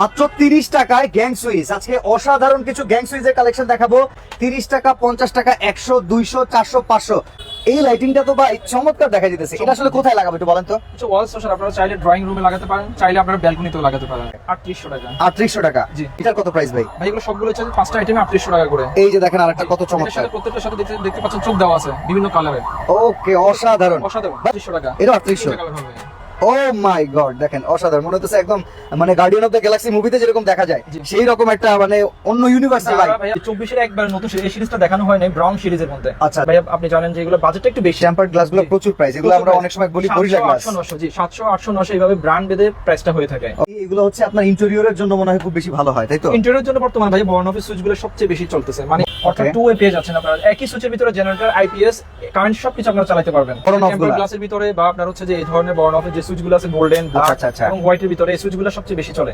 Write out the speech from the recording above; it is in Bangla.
মাত্র 30 টাকায় গ্যাং সুইচ। আজকে অসাধারণ কিছু গ্যাং সুইচের কালেকশন দেখাবো। 30 টাকা, 50 টাকা, 100, 200, 400, 500। এই লাইটিংটা তো ভাই চমৎকার দেখা যেতেছে। এটা আসলে কোথায় লাগাবো একটু বলেন তো? ওয়াল সোশাল আপনারা চাইলে ড্রয়িং রুমে লাগাতে পারেন, চাইলে আপনারা ব্যালকনিতেও লাগাতে পারেন। 3800 টাকা। 3800 টাকা। জি। এটার কত প্রাইস ভাই? ভাই এগুলো সবগুলো হচ্ছে 5টা আইটেমে 3800 টাকা করে। এই যে দেখেন আরেকটা কত এটার চমৎকার। সাথে প্রত্যেকটার সাথে দেখতে পাচ্ছেন চোখ দেওয়া আছে বিভিন্ন কালারে। ওকে, অসাধারণ। অসাধারণ। 3800 টাকা। এটা 3800। কালার হবে। ও মাই গড, দেখেন অসাধারণ। মনে হচ্ছে একদম মানে গার্ডিয়ান অফ দ্য গ্যালাক্সি মুভিতে যেরকম দেখা যায় জি। সেই রকম একটা মানে অন্য ইউনিভার্সাল লাইট। ভাই 24 এর একবার নতুন এই সিরিজটা দেখানো হয় নাই, ব্রাউন সিরিজের মধ্যে। আচ্ছা। ভাই আপনি জানেন যে এগুলো বাজেটটা একটু বেশি। টেম্পারড গ্লাসগুলো জি। প্রচুর প্রাইস। এগুলো আমরা অনেক সময় বলি গরিলা গ্লাস। 700, 800, 900 জি 700, 800, 900 এইভাবে ব্র্যান্ড বেদে প্রাইসটা হয়ে থাকে। এগুলো হচ্ছে আপনার ইন্টেরিয়রের জন্য মনে হয় খুব বেশি ভালো হয়, তাই তো? ইন্টেরিয়রের জন্য বর্তমানে ভাই বর্ন অফিস সুইচগুলো সবচেয়ে বেশি চলতেছে, মানে অর্থাৎ টু ওয়ে পেয়ে যাচ্ছেন আপনারা। একই সুইচের ভিতরে জেনারেটর, আইপিএস, কারেন্ট সবকিছু আপনারা চালাতে পারবেন। Born off গুলা। গ্লাসের ভিতরে বা আপনার হচ্ছে যে এই ধরনের বর্ন অফিস যে সুইচগুলো আছে গোল্ডেন, আচ্ছা, আচ্ছা, আচ্ছা। এবং হোয়াইটের ভিতরে এই সুইচগুলো সবচেয়ে বেশি চলে।